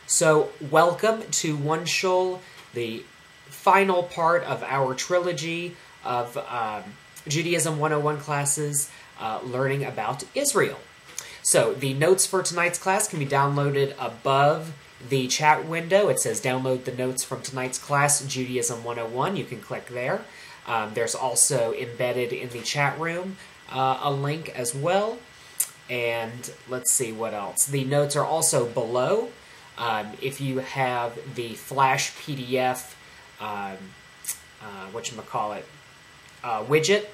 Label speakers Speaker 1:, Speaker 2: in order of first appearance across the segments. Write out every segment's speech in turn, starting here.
Speaker 1: So, welcome to One Shul, the final part of our trilogy of Judaism 101 classes learning about Israel. So, the notes for tonight's class can be downloaded above the chat window. It says download the notes from tonight's class, Judaism 101. You can click there. There's also embedded in the chat room a link as well. And let's see what else. The notes are also below. If you have the Flash PDF, widget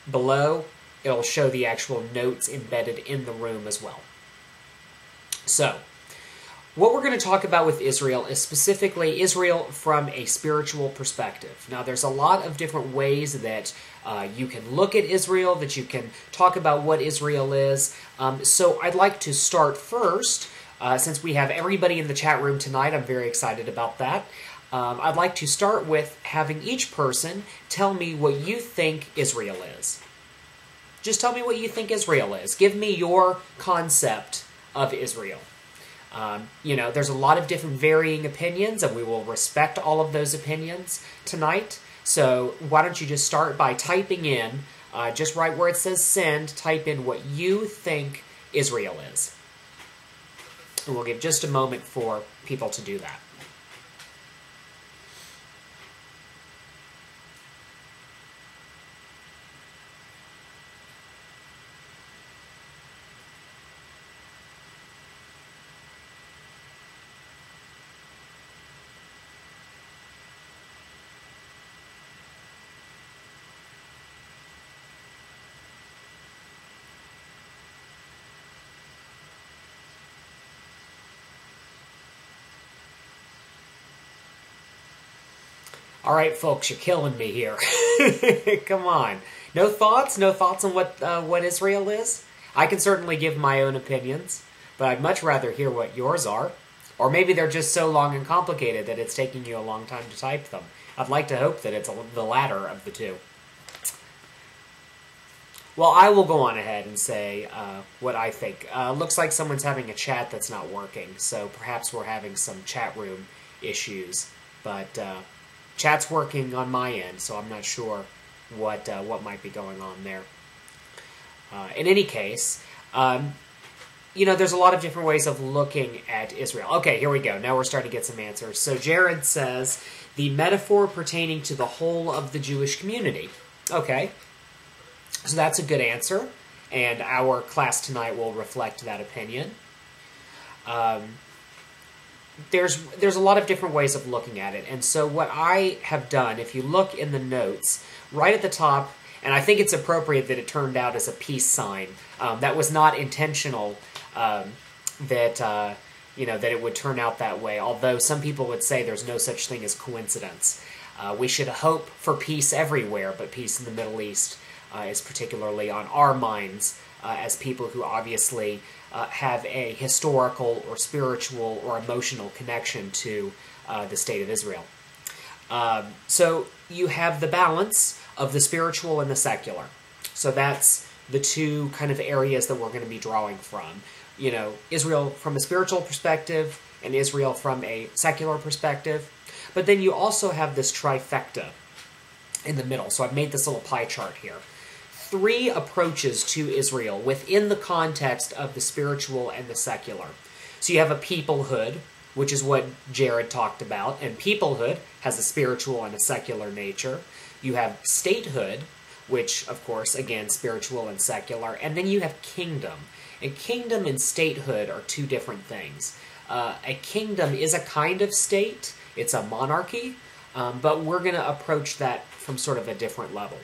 Speaker 1: below, it'll show the actual notes embedded in the room as well. So, what we're going to talk about with Israel is specifically Israel from a spiritual perspective. Now, there's a lot of different ways that you can look at Israel, that you can talk about what Israel is. So I'd like to start first, since we have everybody in the chat room tonight, I'm very excited about that. I'd like to start with having each person tell me what you think Israel is. Just tell me what you think Israel is. Give me your concept of Israel. There's a lot of different varying opinions, and we will respect all of those opinions tonight. So why don't you just start by typing in, just right where it says send, type in what you think Israel is. And we'll give just a moment for people to do that. All right, folks, you're killing me here. Come on. No thoughts? No thoughts on what Israel is? I can certainly give my own opinions, but I'd much rather hear what yours are. Or maybe they're just so long and complicated that it's taking you a long time to type them. I'd like to hope that it's the latter of the two. Well, I will go on ahead and say what I think. Looks like someone's having a chat that's not working, so perhaps we're having some chat room issues. But chat's working on my end, so I'm not sure what might be going on there. In any case, there's a lot of different ways of looking at Israel. Okay, here we go. Now we're starting to get some answers. So Jared says, the metaphor pertaining to the whole of the Jewish community. Okay, so that's a good answer, and our class tonight will reflect that opinion. There's a lot of different ways of looking at it, and so what I have done, if you look in the notes, right at the top, and I think it's appropriate that it turned out as a peace sign. That was not intentional that it would turn out that way, although some people would say there's no such thing as coincidence. We should hope for peace everywhere, but peace in the Middle East is particularly on our minds as people who obviously have a historical or spiritual or emotional connection to the state of Israel. So you have the balance of the spiritual and the secular. So that's the two kind of areas that we're going to be drawing from. Israel from a spiritual perspective and Israel from a secular perspective. But then you also have this trifecta in the middle. So I've made this little pie chart here. 3 approaches to Israel within the context of the spiritual and the secular. So you have a peoplehood, which is what Jared talked about, and peoplehood has a spiritual and a secular nature. You have statehood, which, of course, again, spiritual and secular, and then you have kingdom. And kingdom and statehood are 2 different things. A kingdom is a kind of state, it's a monarchy, but we're going to approach that from sort of a different level.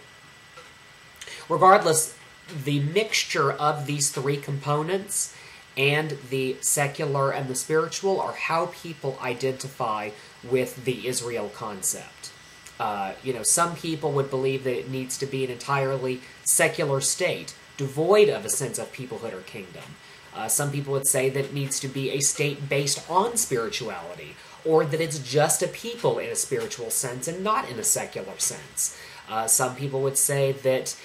Speaker 1: Regardless, the mixture of these 3 components and the secular and the spiritual are how people identify with the Israel concept. Some people would believe that it needs to be an entirely secular state, devoid of a sense of peoplehood or kingdom. Some people would say that it needs to be a state based on spirituality, or that it's just a people in a spiritual sense and not in a secular sense. Some people would say that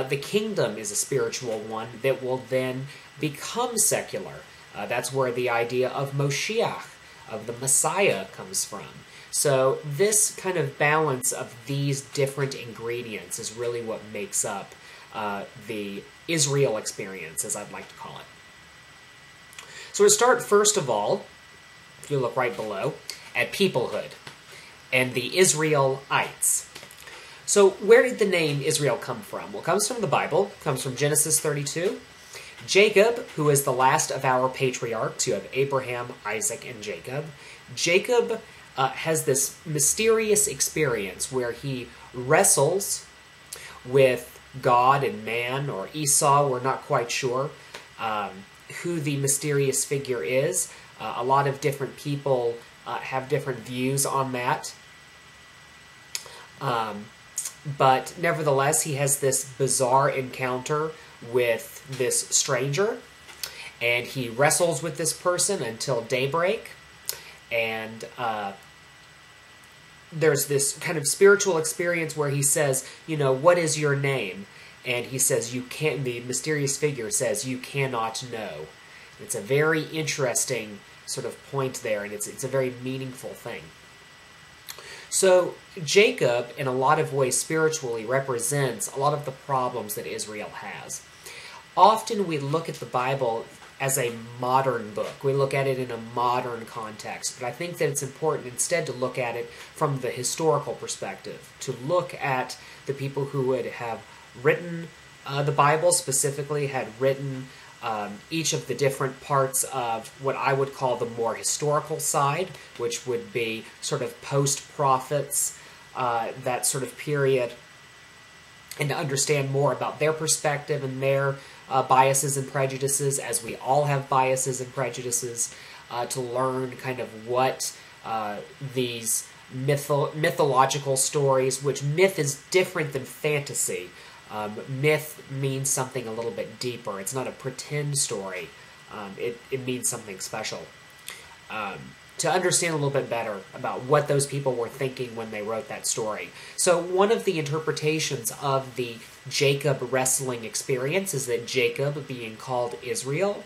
Speaker 1: the kingdom is a spiritual one that will then become secular. That's where the idea of Moshiach of the Messiah comes from. So this kind of balance of these different ingredients is really what makes up the Israel experience, as I'd like to call it. So we start, first of all, if you look right below, at peoplehood and the Israelites. So where did the name Israel come from? Well, it comes from the Bible. It comes from Genesis 32. Jacob, who is the last of our patriarchs, you have Abraham, Isaac, and Jacob. Jacob has this mysterious experience where he wrestles with God and man, or Esau, we're not quite sure who the mysterious figure is. A lot of different people have different views on that. But nevertheless, he has this bizarre encounter with this stranger, and he wrestles with this person until daybreak, and there's this kind of spiritual experience where he says, you know, what is your name? And he says, you can't, the mysterious figure says, you cannot know. It's a very interesting sort of point there, and it's a very meaningful thing. So Jacob, in a lot of ways spiritually, represents a lot of the problems that Israel has. Often we look at the Bible as a modern book. We look at it in a modern context, but I think that it's important instead to look at it from the historical perspective, to look at the people who would have written the Bible, specifically had written each of the different parts of what I would call the more historical side, which would be sort of post-prophets, that sort of period, and to understand more about their perspective and their biases and prejudices, as we all have biases and prejudices, to learn kind of what these mythological stories, which myth is different than fantasy. Myth means something a little bit deeper. It's not a pretend story. It means something special. To understand a little bit better about what those people were thinking when they wrote that story. So one of the interpretations of the Jacob wrestling experience is that Jacob, being called Israel,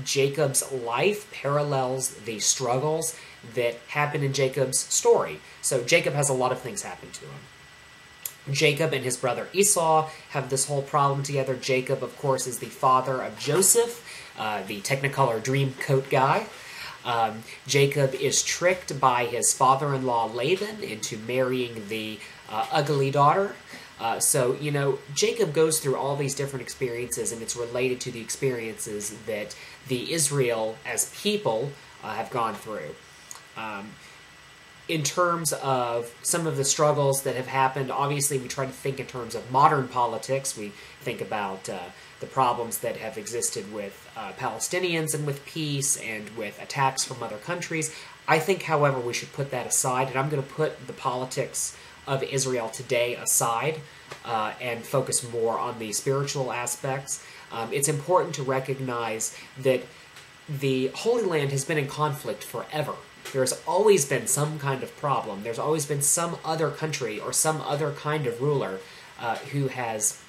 Speaker 1: Jacob's life parallels the struggles that happen in Jacob's story. So Jacob has a lot of things happen to him. Jacob and his brother Esau have this whole problem together. Jacob, of course, is the father of Joseph, the Technicolor Dreamcoat guy. Jacob is tricked by his father-in-law Laban into marrying the ugly daughter. So, you know, Jacob goes through all these different experiences, and it's related to the experiences that the Israel as people have gone through. In terms of some of the struggles that have happened, obviously we try to think in terms of modern politics. We think about the problems that have existed with Palestinians and with peace and with attacks from other countries. I think, however, we should put that aside, and I'm going to put the politics of Israel today aside and focus more on the spiritual aspects. It's important to recognize that the Holy Land has been in conflict forever. There's always been some kind of problem. There's always been some other country or some other kind of ruler who has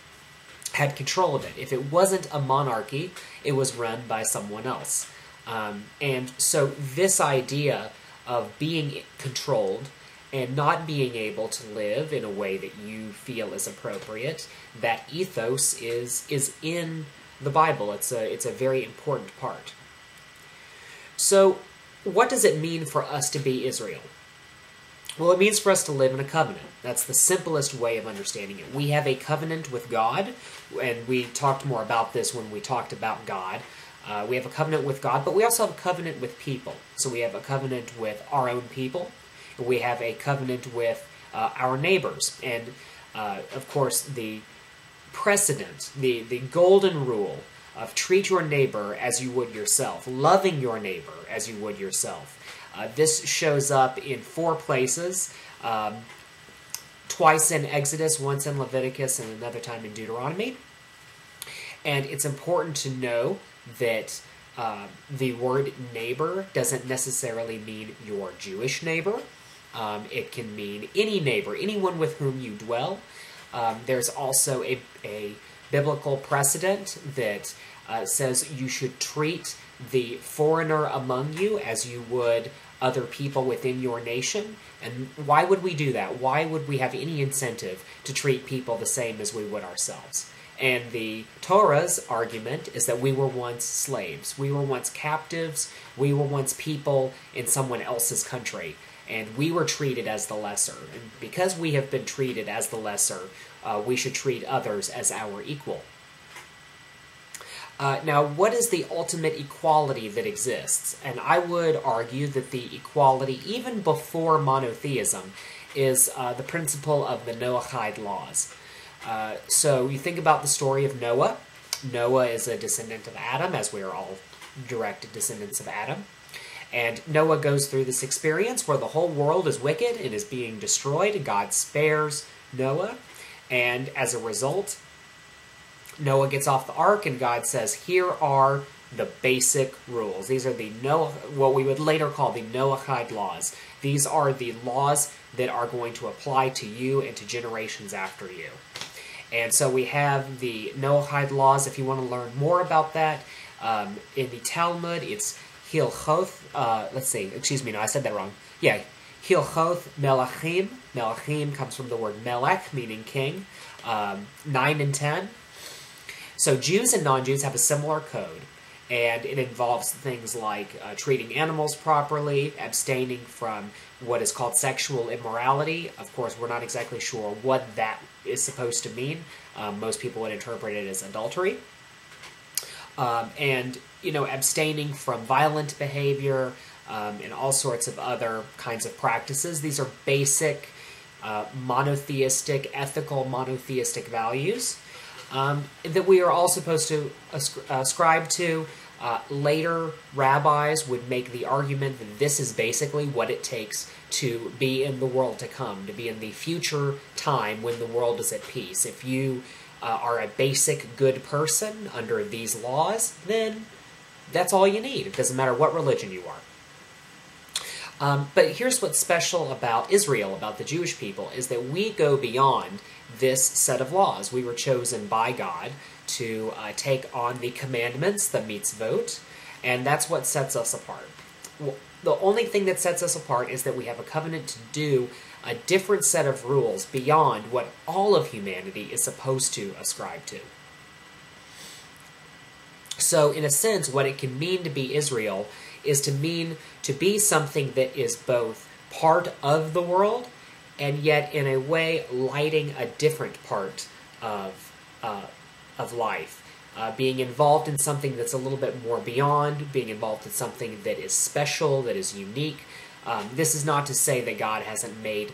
Speaker 1: had control of it. If it wasn't a monarchy, it was run by someone else. And so this idea of being controlled and not being able to live in a way that you feel is appropriate, that ethos is in the Bible. It's a very important part. So what does it mean for us to be Israel? Well, it means for us to live in a covenant. That's the simplest way of understanding it. We have a covenant with God, and we talked more about this when we talked about God. We have a covenant with God, but we also have a covenant with people. So we have a covenant with our own people, and we have a covenant with our neighbors. And, of course, the precedent, the golden rule of treat your neighbor as you would yourself, loving your neighbor as you would yourself. This shows up in 4 places, twice in Exodus, once in Leviticus, and another time in Deuteronomy. And it's important to know that the word neighbor doesn't necessarily mean your Jewish neighbor. It can mean any neighbor, anyone with whom you dwell. There's also a biblical precedent that says you should treat the foreigner among you as you would other people within your nation. And why would we do that? Why would we have any incentive to treat people the same as we would ourselves? And the Torah's argument is that we were once slaves. We were once captives. We were once people in someone else's country. And we were treated as the lesser. And because we have been treated as the lesser, we should treat others as our equal. Now, what is the ultimate equality that exists? And I would argue that the equality, even before monotheism, is the principle of the Noahide laws. So you think about the story of Noah. Noah is a descendant of Adam, as we are all direct descendants of Adam. And Noah goes through this experience where the whole world is wicked and is being destroyed, and God spares Noah. And as a result, Noah gets off the ark, and God says, here are the basic rules. These are the what we would later call the Noahide laws. These are the laws that are going to apply to you and to generations after you. And so we have the Noahide laws. If you want to learn more about that, in the Talmud, it's Hilchoth, no, I said that wrong. Yeah, Hilchoth Melachim. Melachim comes from the word Melech, meaning king. 9 and 10. So Jews and non-Jews have a similar code, and it involves things like treating animals properly, abstaining from what is called sexual immorality. Of course, we're not exactly sure what that is supposed to mean. Most people would interpret it as adultery. And, abstaining from violent behavior and all sorts of other kinds of practices. These are basic monotheistic, ethical monotheistic values that we are all supposed to ascribe to. Later rabbis would make the argument that this is basically what it takes to be in the world to come, to be in the future time when the world is at peace. If you are a basic good person under these laws, then that's all you need. It doesn't matter what religion you are. But here's what's special about Israel, about the Jewish people, is that we go beyond this set of laws. We were chosen by God to take on the commandments, the mitzvot, and that's what sets us apart. Well, the only thing that sets us apart is that we have a covenant to do a different set of rules beyond what all of humanity is supposed to ascribe to. So, in a sense, what it can mean to be Israel is to mean to be something that is both part of the world and yet, in a way, lighting a different part of life. Being involved in something that's a little bit more beyond, being involved in something that is special, that is unique. This is not to say that God hasn't made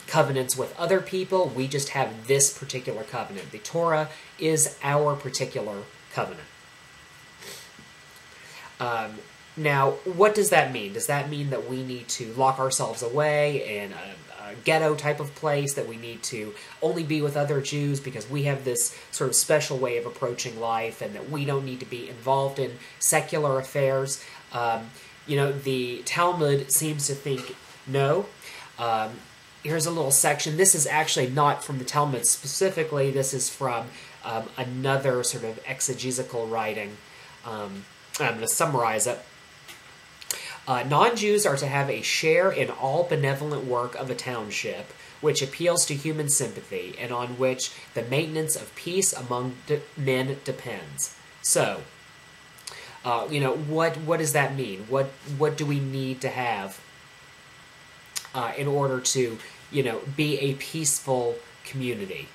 Speaker 1: covenants with other people. We just have this particular covenant. The Torah is our particular covenant. Now, what does that mean? Does that mean that we need to lock ourselves away in a ghetto type of place, that we need to only be with other Jews because we have this sort of special way of approaching life, and that we don't need to be involved in secular affairs? The Talmud seems to think no. Here's a little section. This is actually not from the Talmud specifically. This is from another sort of exegetical writing. I'm going to summarize it. Non-Jews are to have a share in all benevolent work of a township, which appeals to human sympathy, and on which the maintenance of peace among men depends. So, what does that mean? What do we need to have in order to, be a peaceful community?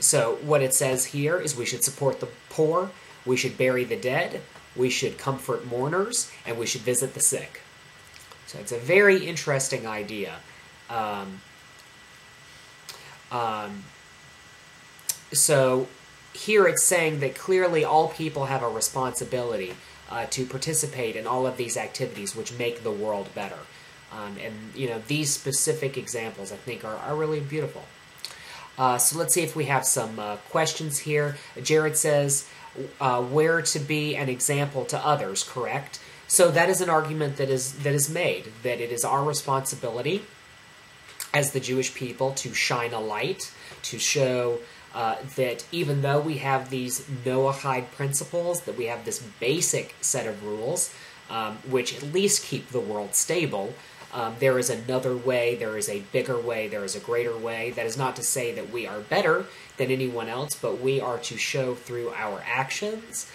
Speaker 1: So what it says here is we should support the poor, we should bury the dead, we should comfort mourners, and we should visit the sick. So it's a very interesting idea. So here it's saying that clearly all people have a responsibility to participate in all of these activities which make the world better. These specific examples I think are really beautiful. So let's see if we have some questions here. Jared says, where to be an example to others, correct? So that is an argument that is made, that it is our responsibility as the Jewish people to shine a light, to show that even though we have these Noahide principles, that we have this basic set of rules, which at least keep the world stable, there is another way, there is a bigger way, there is a greater way. That is not to say that we are better than anyone else, but we are to show through our actions,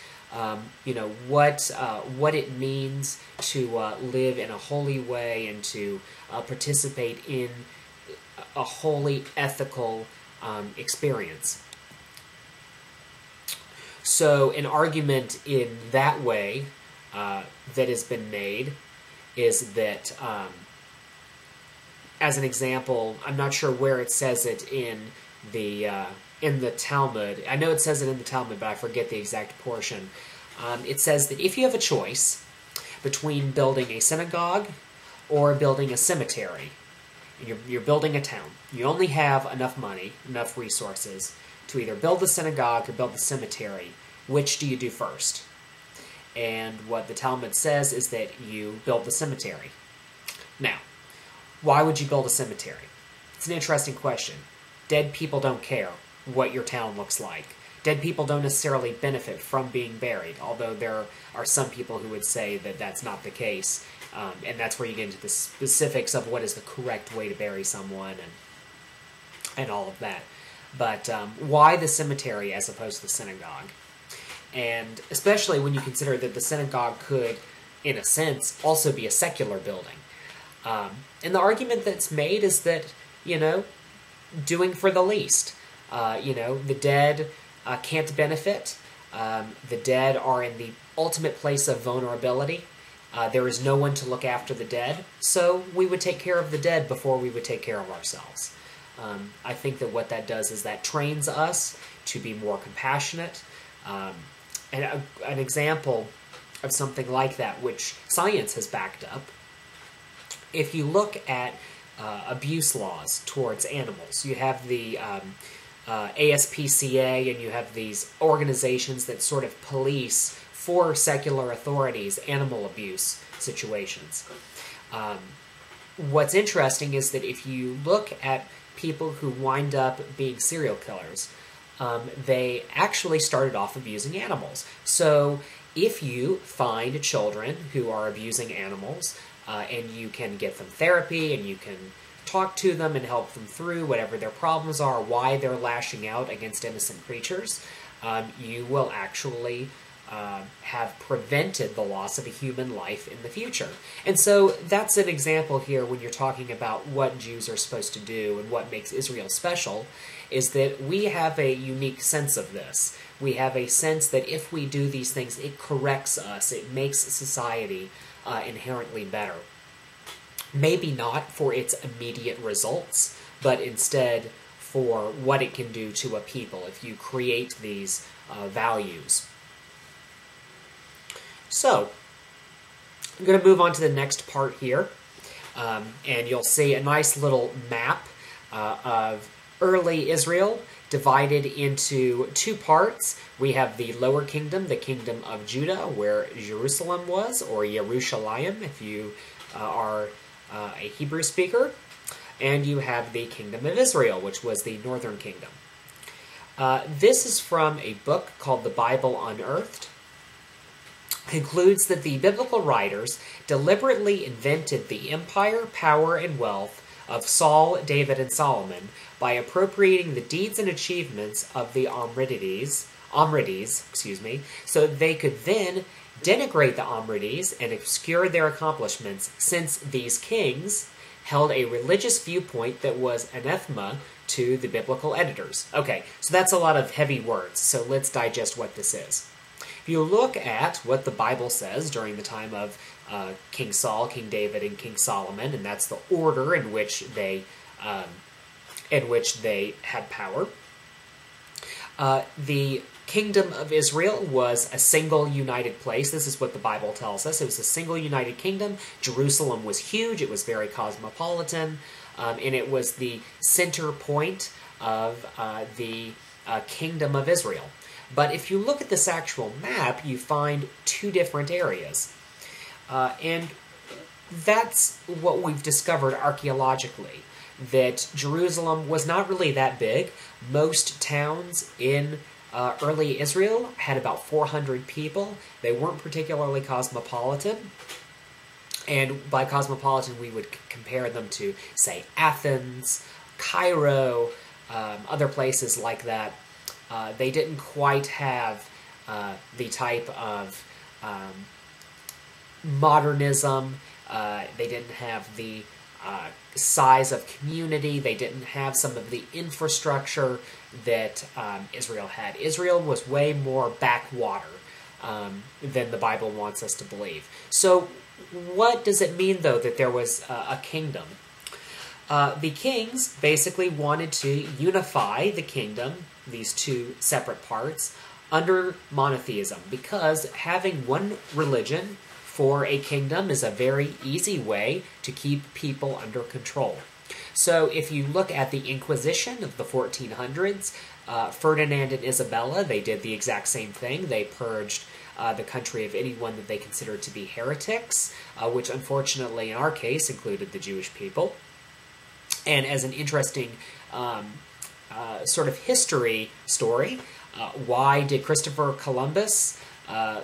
Speaker 1: what it means to live in a holy way and to participate in a holy, ethical experience. So an argument in that way that has been made is that, as an example, I'm not sure where it says it in the Talmud. I know it says it in the Talmud, but I forget the exact portion. It says that if you have a choice between building a synagogue or building a cemetery, and you're building a town, you only have enough money, enough resources to either build the synagogue or build the cemetery. Which do you do first? And what the Talmud says is that you build the cemetery. Now, why would you build a cemetery? It's an interesting question. Dead people don't care what your town looks like. Dead people don't necessarily benefit from being buried, although there are some people who would say that that's not the case. And that's where you get into the specifics of what is the correct way to bury someone and all of that. But why the cemetery as opposed to the synagogue? And especially when you consider that the synagogue could, in a sense, also be a secular building. And the argument that's made is that, doing for the least. The dead can't benefit. The dead are in the ultimate place of vulnerability. There is no one to look after the dead, so we would take care of the dead before we would take care of ourselves. I think that what that does is that trains us to be more compassionate. And an example of something like that, which science has backed up, if you look at abuse laws towards animals, you have the ASPCA, and you have these organizations that sort of police for secular authorities animal abuse situations. What's interesting is that if you look at people who wind up being serial killers, they actually started off abusing animals. So if you find children who are abusing animals, and you can get them therapy, and you can talk to them and help them through whatever their problems are, why they're lashing out against innocent creatures, you will actually have prevented the loss of a human life in the future. And so that's an example here when you're talking about what Jews are supposed to do and what makes Israel special, is that we have a unique sense of this. We have a sense that if we do these things, it corrects us, it makes society inherently better. Maybe not for its immediate results, but instead for what it can do to a people if you create these values. So, I'm going to move on to the next part here, and you'll see a nice little map of early Israel divided into two parts. We have the lower kingdom, the kingdom of Judah, where Jerusalem was, or Yerushalayim, if you are a Hebrew speaker, and you have the kingdom of Israel, which was the northern kingdom. This is from a book called The Bible Unearthed. Concludes that the biblical writers deliberately invented the empire, power, and wealth of Saul, David, and Solomon by appropriating the deeds and achievements of the Amrides, so that they could then denigrate the Amrides and obscure their accomplishments, since these kings held a religious viewpoint that was anathema to the biblical editors. Okay, so that's a lot of heavy words, so let's digest what this is. If you look at what the Bible says during the time of King Saul, King David, and King Solomon, and that's the order in which they had power, the kingdom of Israel was a single united place. This is what the Bible tells us. It was a single united kingdom. Jerusalem was huge. It was very cosmopolitan, and it was the center point of the kingdom of Israel. But if you look at this actual map, you find two different areas. And that's what we've discovered archaeologically. that Jerusalem was not really that big. Most towns in early Israel had about 400 people. They weren't particularly cosmopolitan. And by cosmopolitan, we would compare them to, say, Athens, Cairo, other places like that. They didn't quite have the type of modernism. They didn't have the size of community. They didn't have some of the infrastructure that Israel had. Israel was way more backwater than the Bible wants us to believe. So what does it mean, though, that there was a kingdom? The kings basically wanted to unify the kingdom, these two separate parts, under monotheism, because having one religion for a kingdom is a very easy way to keep people under control. So if you look at the Inquisition of the 1400s, Ferdinand and Isabella, they did the exact same thing. They purged the country of anyone that they considered to be heretics, which unfortunately in our case included the Jewish people. And as an interesting sort of history story, why did Christopher Columbus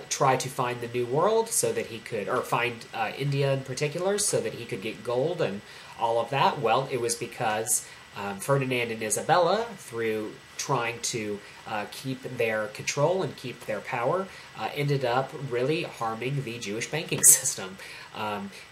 Speaker 1: try to find the New World so that he could, or find India in particular, so that he could get gold and all of that? Well, it was because Ferdinand and Isabella, through trying to keep their control and keep their power, ended up really harming the Jewish banking system.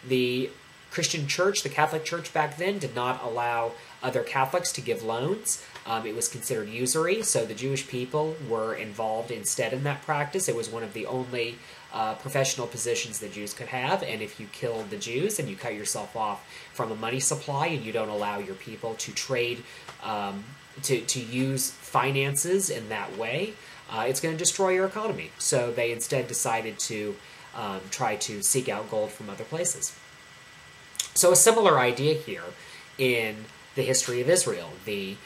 Speaker 1: The Christian church, the Catholic Church back then, did not allow other Catholics to give loans. It was considered usury, so the Jewish people were involved instead in that practice. It was one of the only professional positions that Jews could have, and if you killed the Jews and you cut yourself off from a money supply and you don't allow your people to trade, to use finances in that way, it's going to destroy your economy. So they instead decided to try to seek out gold from other places. So a similar idea here in the history of Israel. The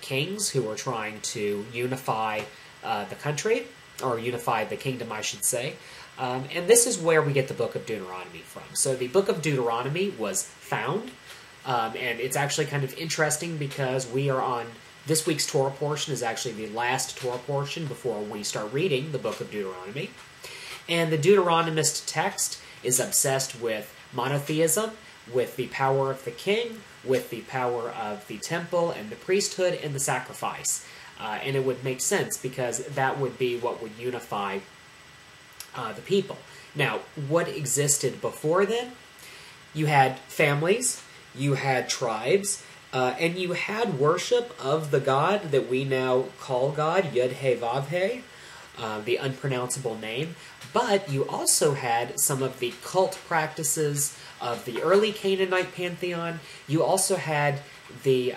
Speaker 1: kings who were trying to unify the country, or unify the kingdom, I should say. And this is where we get the book of Deuteronomy from. So the book of Deuteronomy was found, and it's actually kind of interesting because we are on, this week's Torah portion is actually the last Torah portion before we start reading the book of Deuteronomy. And the Deuteronomist text is obsessed with monotheism, with the power of the king, with the power of the temple and the priesthood and the sacrifice. And it would make sense because that would be what would unify the people. Now, what existed before then? You had families, you had tribes, and you had worship of the god that we now call God, Yud-Heh-Vav-Heh, the unpronounceable name. But you also had some of the cult practices of the early Canaanite pantheon. You also had the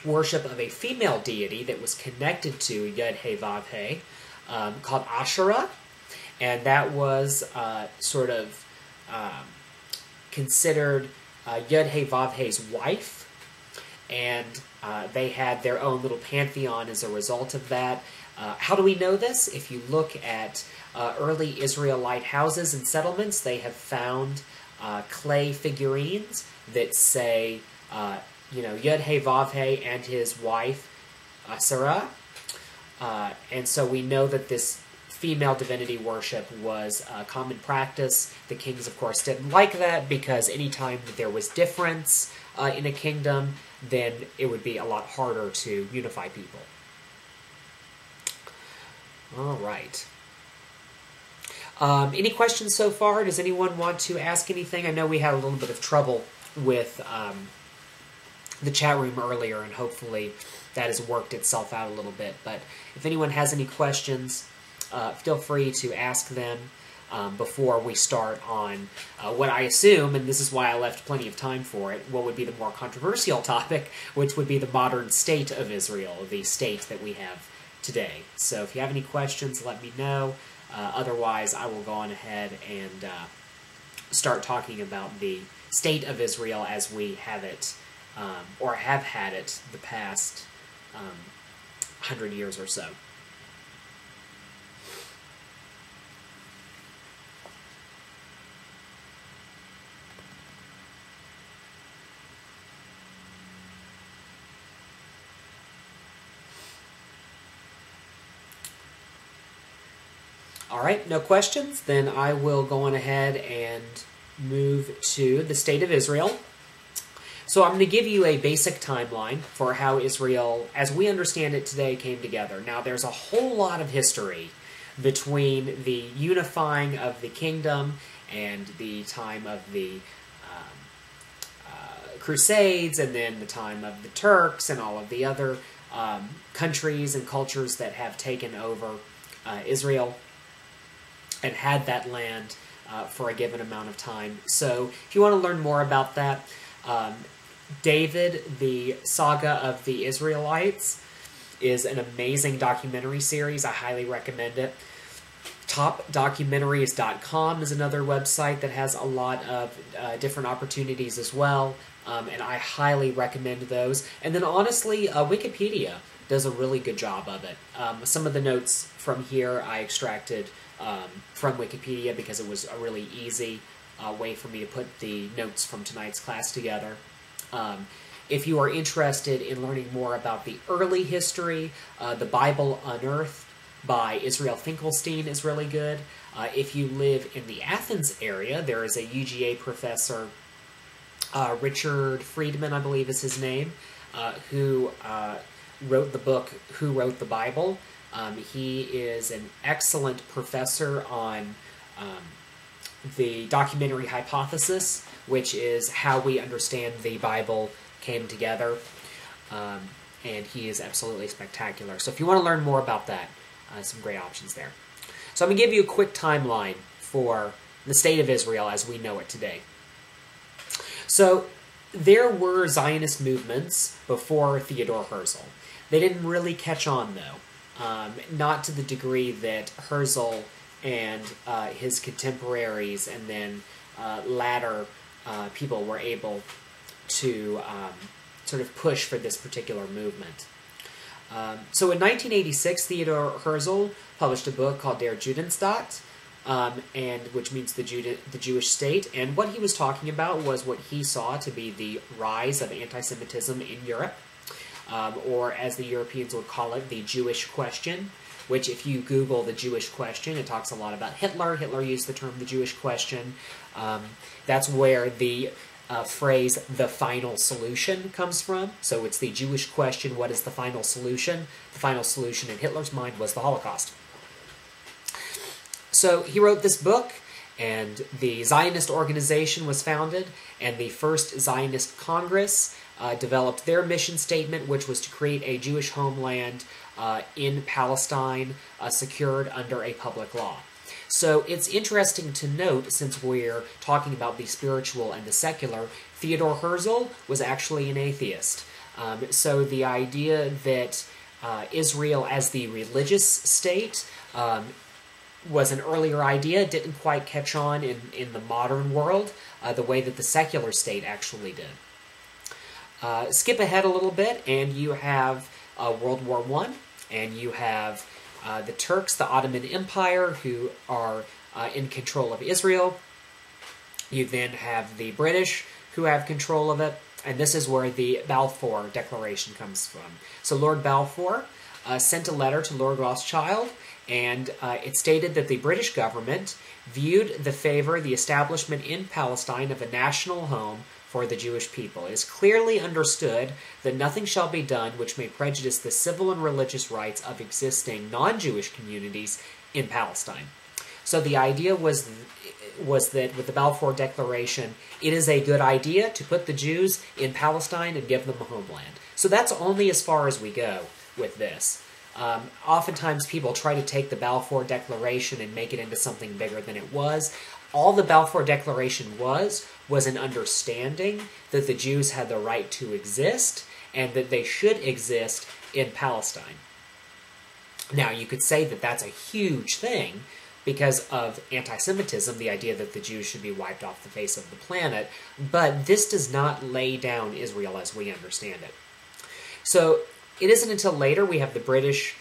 Speaker 1: worship of a female deity that was connected to Yud-Heh-Vav-Heh, called Asherah, and that was sort of considered Yud-Heh-Vav-Heh's wife, and they had their own little pantheon as a result of that. How do we know this? If you look at early Israelite houses and settlements, they have found clay figurines that say, Yud-Heh-Vav-Heh and his wife, Sarah. And so we know that this female divinity worship was a common practice. The kings, of course, didn't like that because anytime that there was difference in a kingdom, then it would be a lot harder to unify people. All right. Any questions so far? Does anyone want to ask anything? I know we had a little bit of trouble with the chat room earlier, and hopefully that has worked itself out a little bit. But if anyone has any questions, feel free to ask them before we start on what I assume, and this is why I left plenty of time for it, what would be the more controversial topic, which would be the modern state of Israel, the state that we have today. So if you have any questions, let me know. Otherwise, I will go on ahead and start talking about the state of Israel as we have it, or have had it the past 100 years or so. All right, no questions? Then I will go on ahead and move to the State of Israel. So I'm going to give you a basic timeline for how Israel, as we understand it today, came together. Now, there's a whole lot of history between the unifying of the kingdom and the time of the Crusades, and then the time of the Turks and all of the other countries and cultures that have taken over Israel and had that land for a given amount of time. So if you want to learn more about that, David, the Saga of the Israelites, is an amazing documentary series. I highly recommend it. TopDocumentaries.com is another website that has a lot of different opportunities as well, and I highly recommend those. And then honestly, Wikipedia does a really good job of it. Some of the notes from here I extracted from Wikipedia because it was a really easy way for me to put the notes from tonight's class together. If you are interested in learning more about the early history, The Bible Unearthed by Israel Finkelstein is really good. If you live in the Athens area, there is a UGA professor, Richard Friedman, I believe is his name, who wrote the book Who Wrote the Bible. He is an excellent professor on the documentary hypothesis, which is how we understand the Bible came together, and he is absolutely spectacular. So if you want to learn more about that, some great options there. So I'm going to give you a quick timeline for the State of Israel as we know it today. So there were Zionist movements before Theodore Herzl. They didn't really catch on, though, not to the degree that Herzl and his contemporaries and then latter people were able to sort of push for this particular movement. So in 1986, Theodor Herzl published a book called Der Judenstaat, and which means the Jewish state. And what he was talking about was what he saw to be the rise of anti-Semitism in Europe, or as the Europeans would call it, the Jewish question. Which, if you Google the Jewish question, it talks a lot about Hitler. Hitler used the term the Jewish question. That's where the phrase, the final solution, comes from. So it's the Jewish question, what is the final solution? The final solution in Hitler's mind was the Holocaust. So he wrote this book, and the Zionist organization was founded, and the first Zionist Congress developed their mission statement, which was to create a Jewish homeland in Palestine, secured under a public law. So it's interesting to note, since we're talking about the spiritual and the secular, Theodor Herzl was actually an atheist. So the idea that Israel as the religious state was an earlier idea, didn't quite catch on in the modern world the way that the secular state actually did. Skip ahead a little bit, and you have World War I, and you have the Turks, the Ottoman Empire, who are in control of Israel. You then have the British, who have control of it, and this is where the Balfour Declaration comes from. So Lord Balfour sent a letter to Lord Rothschild, and it stated that the British government viewed the establishment in Palestine of a national home for the Jewish people. It is clearly understood that nothing shall be done which may prejudice the civil and religious rights of existing non-Jewish communities in Palestine. So the idea was that with the Balfour Declaration, it is a good idea to put the Jews in Palestine and give them a homeland. So that's only as far as we go with this. Oftentimes people try to take the Balfour Declaration and make it into something bigger than it was. All the Balfour Declaration was an understanding that the Jews had the right to exist and that they should exist in Palestine. Now, you could say that that's a huge thing because of anti-Semitism, the idea that the Jews should be wiped off the face of the planet, but this does not lay down Israel as we understand it. So it isn't until later we have the British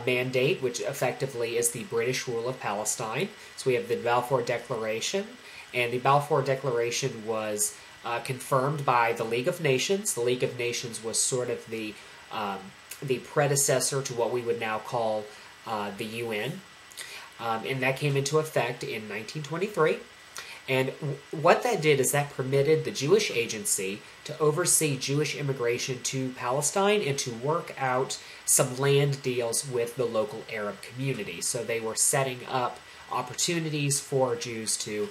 Speaker 1: mandate, which effectively is the British rule of Palestine. So we have the Balfour Declaration, and the Balfour Declaration was confirmed by the League of Nations. The League of Nations was sort of the predecessor to what we would now call the UN. and that came into effect in 1923. And what that did is that permitted the Jewish Agency to oversee Jewish immigration to Palestine and to work out some land deals with the local Arab community. So they were setting up opportunities for Jews to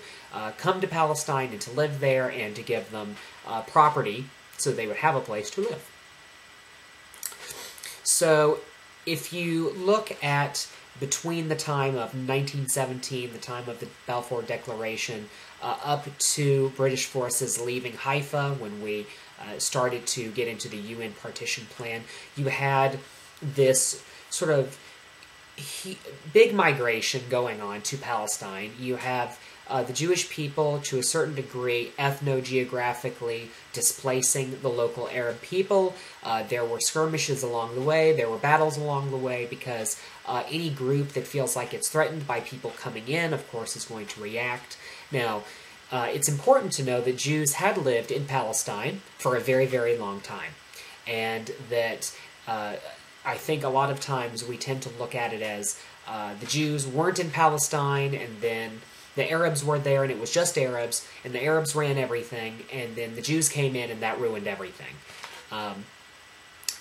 Speaker 1: come to Palestine and to live there, and to give them property so they would have a place to live. So if you look at between the time of 1917, the time of the Balfour Declaration, up to British forces leaving Haifa when we started to get into the UN partition plan, you had this sort of big migration going on to Palestine. You have the Jewish people, to a certain degree, ethno-geographically displacing the local Arab people. There were skirmishes along the way. There were battles along the way, because any group that feels like it's threatened by people coming in, of course, is going to react. Now, it's important to know that Jews had lived in Palestine for a very, very long time, and that I think a lot of times we tend to look at it as the Jews weren't in Palestine, and then the Arabs were there, and it was just Arabs, and the Arabs ran everything, and then the Jews came in, and that ruined everything.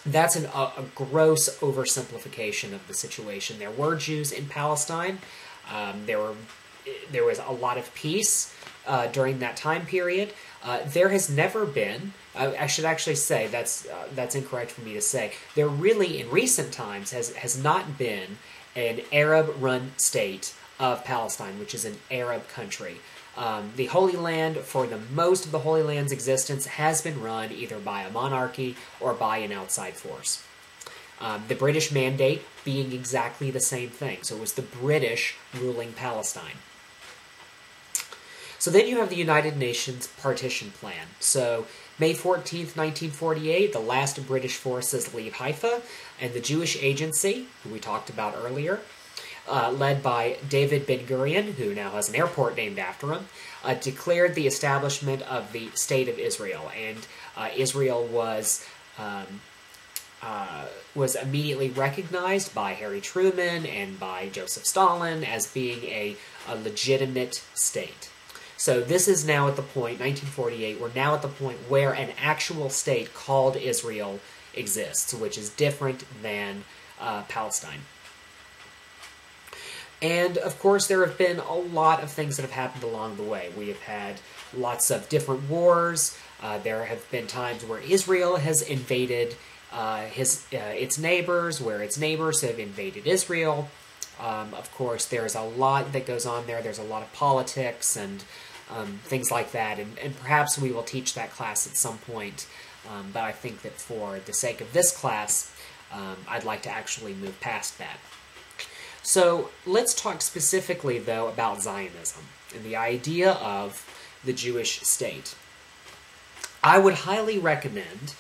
Speaker 1: That's a gross oversimplification of the situation. There were Jews in Palestine. There was a lot of peace during that time period. There has never been, I should actually say, that's incorrect for me to say, there really, in recent times, has not been an Arab-run state of Palestine, which is an Arab country. The Holy Land, for the most of the Holy Land's existence, has been run either by a monarchy or by an outside force. The British Mandate being exactly the same thing. So it was the British ruling Palestine. So then you have the United Nations Partition Plan. So May 14th, 1948, the last British forces leave Haifa, and the Jewish Agency, who we talked about earlier, led by David Ben-Gurion, who now has an airport named after him, declared the establishment of the State of Israel. And Israel was immediately recognized by Harry Truman and by Joseph Stalin as being a legitimate state. So this is now at the point, 1948, we're now at the point where an actual state called Israel exists, which is different than Palestine. And, of course, there have been a lot of things that have happened along the way. We have had lots of different wars. There have been times where Israel has invaded its neighbors, where its neighbors have invaded Israel. Of course, there's a lot that goes on there. There's a lot of politics and things like that. And perhaps we will teach that class at some point. But I think that for the sake of this class, I'd like to actually move past that. So let's talk specifically, though, about Zionism and the idea of the Jewish state. I would highly recommend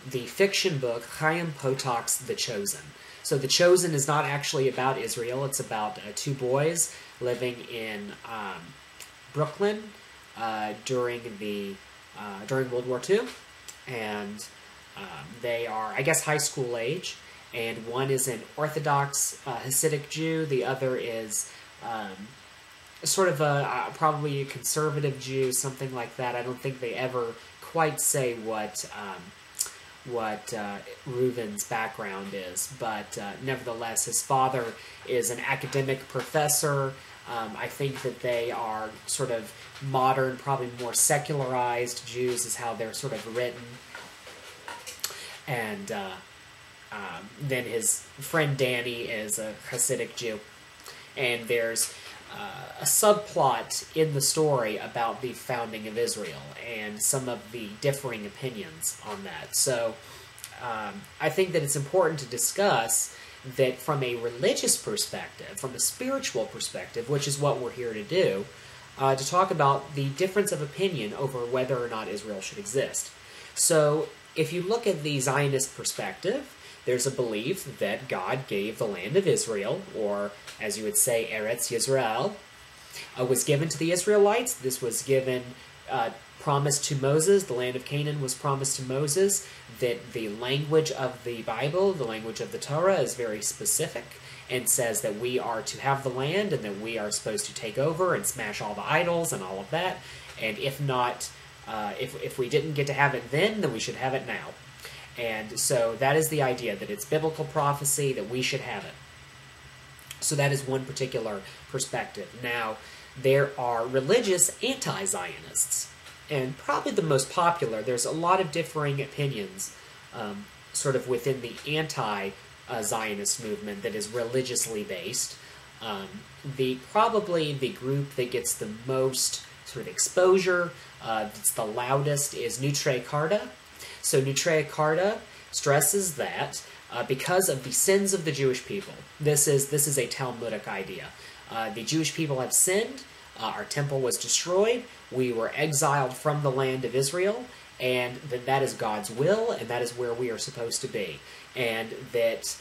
Speaker 1: the fiction book Chaim Potok's The Chosen. So The Chosen is not actually about Israel. It's about two boys living in Brooklyn during World War II, and they are, I guess, high school age. And one is an Orthodox Hasidic Jew. The other is sort of probably a conservative Jew, something like that. I don't think they ever quite say what Reuven's background is, but nevertheless, his father is an academic professor. I think that they are sort of modern, probably more secularized Jews is how they're sort of written. And then his friend Danny is a Hasidic Jew. And there's a subplot in the story about the founding of Israel and some of the differing opinions on that. So I think that it's important to discuss that from a religious perspective, from a spiritual perspective, which is what we're here to do, to talk about the difference of opinion over whether or not Israel should exist. So if you look at the Zionist perspective, there's a belief that God gave the land of Israel, or as you would say, Eretz Yisrael, was given to the Israelites. This was given, promised to Moses. The land of Canaan was promised to Moses. That the language of the Bible, the language of the Torah, is very specific, and says that we are to have the land and that we are supposed to take over and smash all the idols and all of that. And if not, if we didn't get to have it then we should have it now. And so that is the idea, that it's biblical prophecy, that we should have it. So that is one particular perspective. Now, there are religious anti-Zionists, and probably the most popular. There's a lot of differing opinions sort of within the anti-Zionist movement that is religiously based. Probably the group that gets the most sort of exposure, that's the loudest, is Nutre Carta. So Nutre Carta stresses that because of the sins of the Jewish people, this is a Talmudic idea. The Jewish people have sinned, our temple was destroyed, we were exiled from the land of Israel, and that is God's will, and that is where we are supposed to be. And that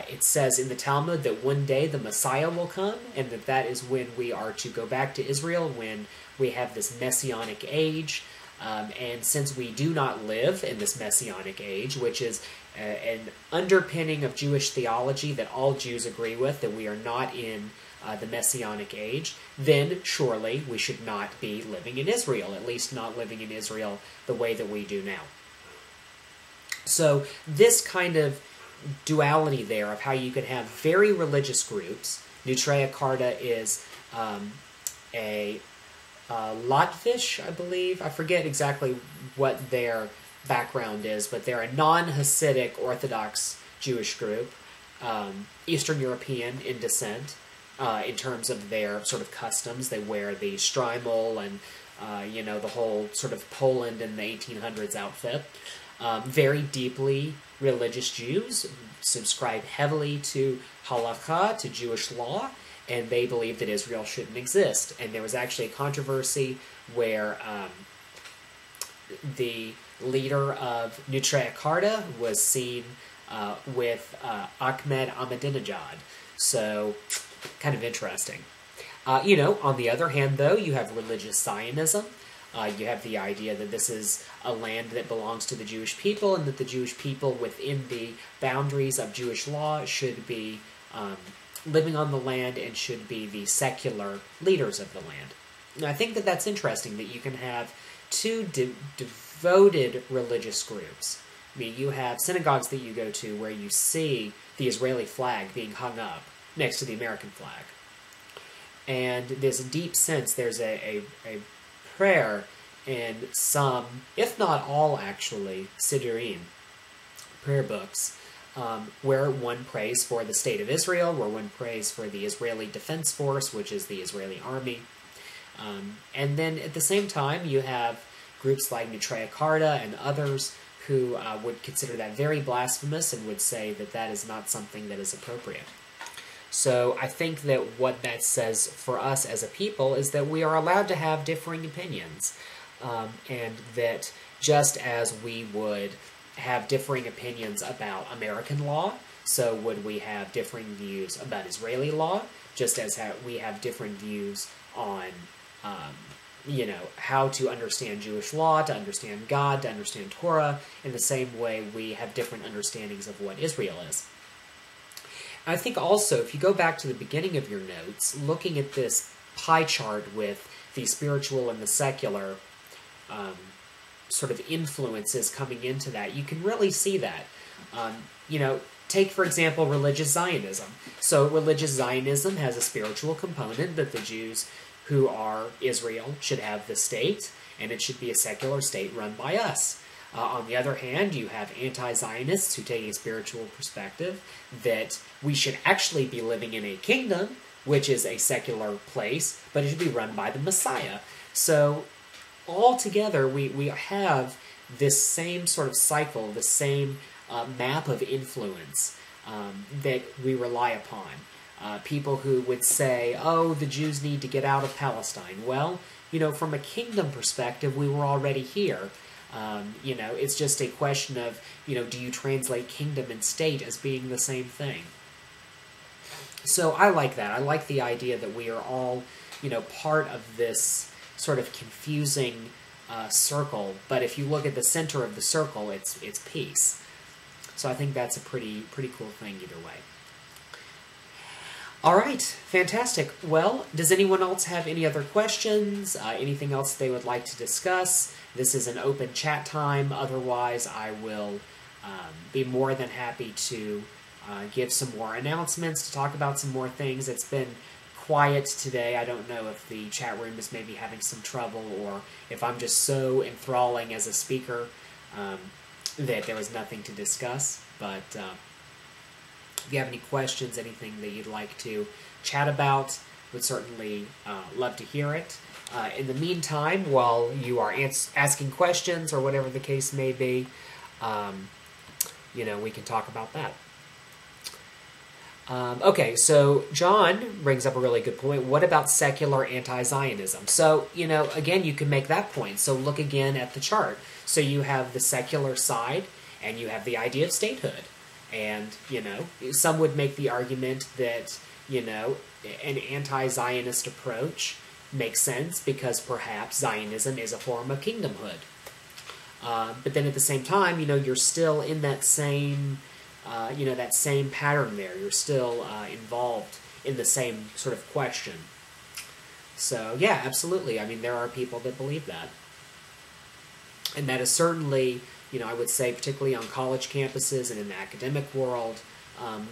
Speaker 1: it says in the Talmud that one day the Messiah will come, and that is when we are to go back to Israel, when we have this Messianic age. And since we do not live in this Messianic age, which is an underpinning of Jewish theology that all Jews agree with, that we are not in the Messianic age, then surely we should not be living in Israel, at least not living in Israel the way that we do now. So this kind of duality there of how you could have very religious groups. Nutria Carta is a Latvish, I believe. I forget exactly what their background is, but they're a non-Hasidic Orthodox Jewish group, Eastern European in descent, in terms of their sort of customs. They wear the strimal and, the whole sort of Poland in the 1800s outfit. Very deeply religious Jews, subscribe heavily to halakha, to Jewish law, and they believe that Israel shouldn't exist. And there was actually a controversy where the leader of Nutria Carta was seen with Ahmed Ahmadinejad. So, kind of interesting. On the other hand, though, you have religious Zionism. You have the idea that this is a land that belongs to the Jewish people, and that the Jewish people within the boundaries of Jewish law should be living on the land and should be the secular leaders of the land. And I think that that's interesting, that you can have two devoted religious groups. I mean, you have synagogues that you go to where you see the Israeli flag being hung up next to the American flag. And there's a deep sense, there's a prayer in some, if not all actually, Siddurim, prayer books, where one prays for the state of Israel, where one prays for the Israeli Defense Force, which is the Israeli army. And then at the same time, you have groups like Nutria Carta and others who would consider that very blasphemous and would say that that is not something that is appropriate. So I think that what that says for us as a people is that we are allowed to have differing opinions, and that just as we would have differing opinions about American law, so would we have differing views about Israeli law, just as we have different views on how to understand Jewish law, to understand God, to understand Torah, in the same way we have different understandings of what Israel is. I think also, if you go back to the beginning of your notes, looking at this pie chart with the spiritual and the secular sort of influences coming into that, you can really see that. Take, for example, religious Zionism. So religious Zionism has a spiritual component that the Jews who are Israel should have the state, and it should be a secular state run by us. On the other hand, you have anti-Zionists who take a spiritual perspective that we should actually be living in a kingdom, which is a secular place, but it should be run by the Messiah. So altogether, we have this same sort of cycle, the same map of influence that we rely upon. People who would say, oh, the Jews need to get out of Palestine. Well, from a kingdom perspective, we were already here. It's just a question of, do you translate kingdom and state as being the same thing? So I like that. I like the idea that we are all, part of this sort of confusing circle. But if you look at the center of the circle, it's peace. So I think that's a pretty cool thing either way. All right, fantastic. Well, does anyone else have any other questions? Anything else they would like to discuss? This is an open chat time. Otherwise, I will be more than happy to give some more announcements, to talk about some more things. It's been quiet today. I don't know if the chat room is maybe having some trouble or if I'm just so enthralling as a speaker that there was nothing to discuss. But if you have any questions, anything that you'd like to chat about, would certainly love to hear it. In the meantime, while you are asking questions or whatever the case may be, we can talk about that. Okay, so John brings up a really good point. What about secular anti-Zionism? So, again, you can make that point. So look again at the chart. So you have the secular side, and you have the idea of statehood. And, some would make the argument that, an anti-Zionist approach makes sense because perhaps Zionism is a form of kingdomhood. But then at the same time, you're still in that same... that same pattern there. You're still involved in the same sort of question. So, yeah, absolutely. I mean, there are people that believe that. And that is certainly, I would say, particularly on college campuses and in the academic world,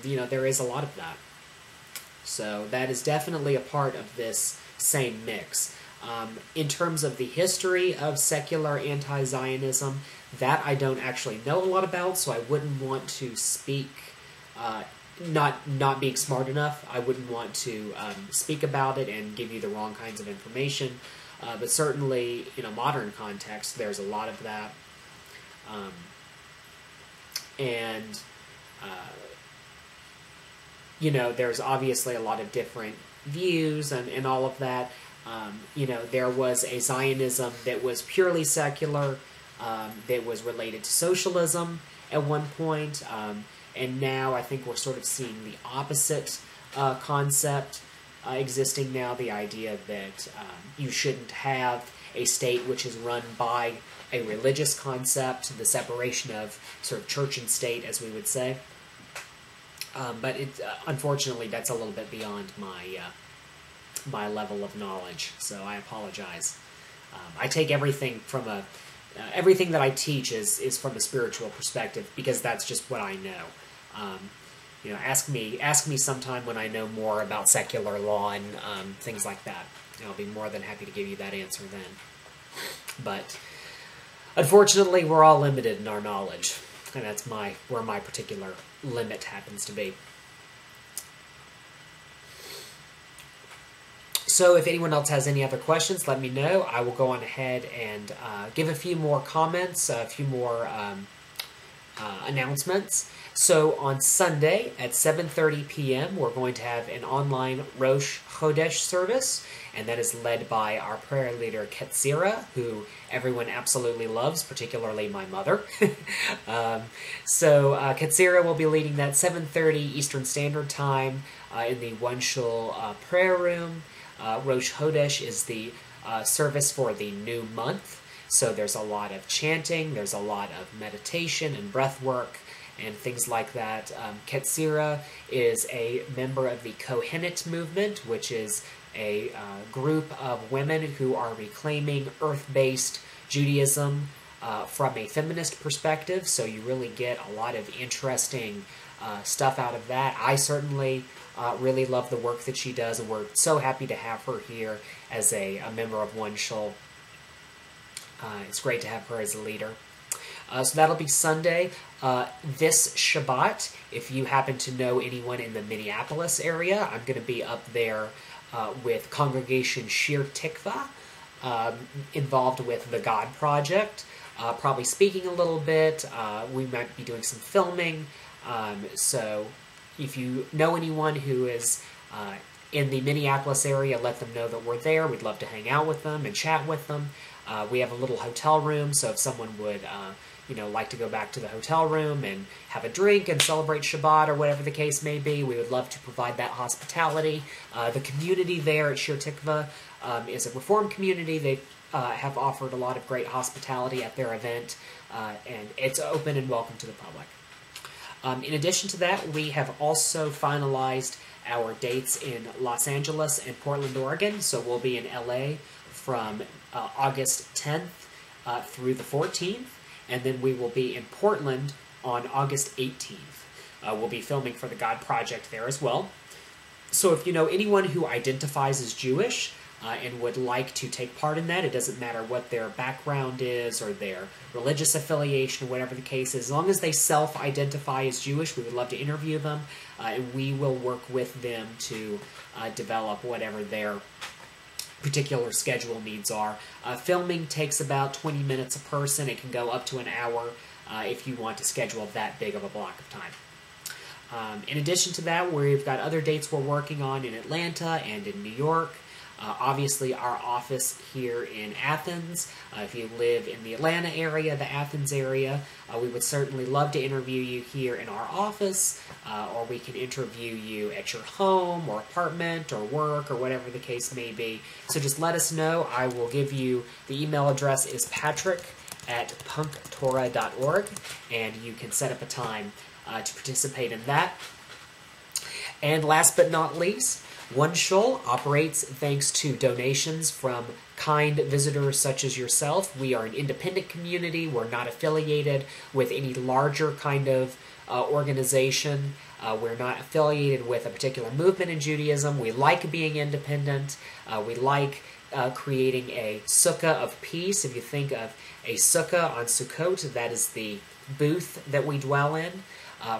Speaker 1: there is a lot of that. So that is definitely a part of this same mix. In terms of the history of secular anti-Zionism, that I don't actually know a lot about, so I wouldn't want to speak, not being smart enough, I wouldn't want to speak about it and give you the wrong kinds of information. But certainly, in a modern context, there's a lot of that. There's obviously a lot of different views and all of that. There was a Zionism that was purely secular, that was related to socialism at one point, and now I think we're sort of seeing the opposite concept existing now, the idea that you shouldn't have a state which is run by a religious concept, the separation of sort of church and state, as we would say. But unfortunately, that's a little bit beyond my level of knowledge, so I apologize. I take everything from everything that I teach is from a spiritual perspective because that's just what I know. Ask me sometime when I know more about secular law and things like that. I'll be more than happy to give you that answer then. But unfortunately, we're all limited in our knowledge, and that's where my particular limit happens to be. So if anyone else has any other questions, let me know. I will go on ahead and give a few more comments, a few more announcements. So on Sunday at 7:30 p.m., we're going to have an online Rosh Chodesh service, and that is led by our prayer leader, Ketzira, who everyone absolutely loves, particularly my mother. Ketzira will be leading that 7:30 Eastern Standard Time in the One Shul prayer room. Rosh Chodesh is the service for the new month, so there's a lot of chanting, there's a lot of meditation and breath work, and things like that. Ketzira is a member of the Kohenet movement, which is a group of women who are reclaiming earth-based Judaism from a feminist perspective, so you really get a lot of interesting stuff out of that. I certainly really love the work that she does, and we're so happy to have her here as a member of One Shul. It's great to have her as a leader. So that'll be Sunday. This Shabbat, if you happen to know anyone in the Minneapolis area, I'm going to be up there with Congregation Shir Tikva, involved with the God Project, probably speaking a little bit. We might be doing some filming. So if you know anyone who is in the Minneapolis area, let them know that we're there. We'd love to hang out with them and chat with them. We have a little hotel room, so if someone would like to go back to the hotel room and have a drink and celebrate Shabbat or whatever the case may be, we would love to provide that hospitality. The community there at Shir Tikva is a Reform community. They have offered a lot of great hospitality at their event, and it's open and welcome to the public. In addition to that, we have also finalized our dates in Los Angeles and Portland, Oregon. So we'll be in LA from August 10th through the 14th, and then we will be in Portland on August 18th. We'll be filming for the God Project there as well. So if you know anyone who identifies as Jewish and would like to take part in that, it doesn't matter what their background is or their religious affiliation, whatever the case is, as long as they self-identify as Jewish, we would love to interview them, and we will work with them to develop whatever their particular schedule needs are. Filming takes about 20 minutes a person. It can go up to an hour if you want to schedule that big of a block of time. In addition to that, we've got other dates we're working on in Atlanta and in New York. Obviously, our office here in Athens. If you live in the Atlanta area, the Athens area, we would certainly love to interview you here in our office, or we can interview you at your home or apartment or work or whatever the case may be. So just let us know. I will give you, the email address is patrick@punktorah.org, and you can set up a time to participate in that. And last but not least, One Shul operates thanks to donations from kind visitors such as yourself. We are an independent community. We're not affiliated with any larger kind of organization. We're not affiliated with a particular movement in Judaism. We like being independent. We like creating a sukkah of peace. If you think of a sukkah on Sukkot, that is the booth that we dwell in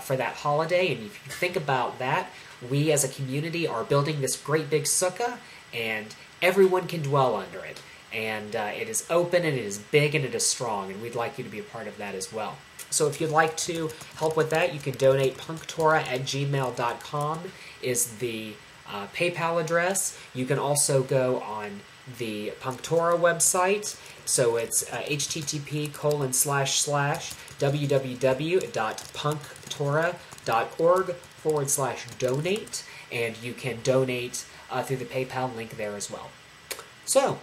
Speaker 1: for that holiday. And if you think about that, we as a community are building this great big sukkah, and everyone can dwell under it. And it is open, and it is big, and it is strong, and we'd like you to be a part of that as well. So if you'd like to help with that, you can donate. punktorah@gmail.com is the PayPal address. You can also go on the Punk Torah website. So it's http://www.punktorah.org/donate, and you can donate through the PayPal link there as well. So,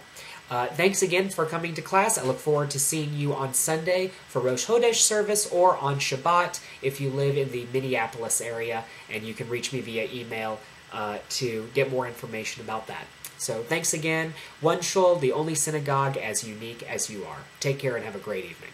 Speaker 1: thanks again for coming to class. I look forward to seeing you on Sunday for Rosh Hodesh service, or on Shabbat if you live in the Minneapolis area, and you can reach me via email to get more information about that. So thanks again. One Shul, the only synagogue as unique as you are. Take care and have a great evening.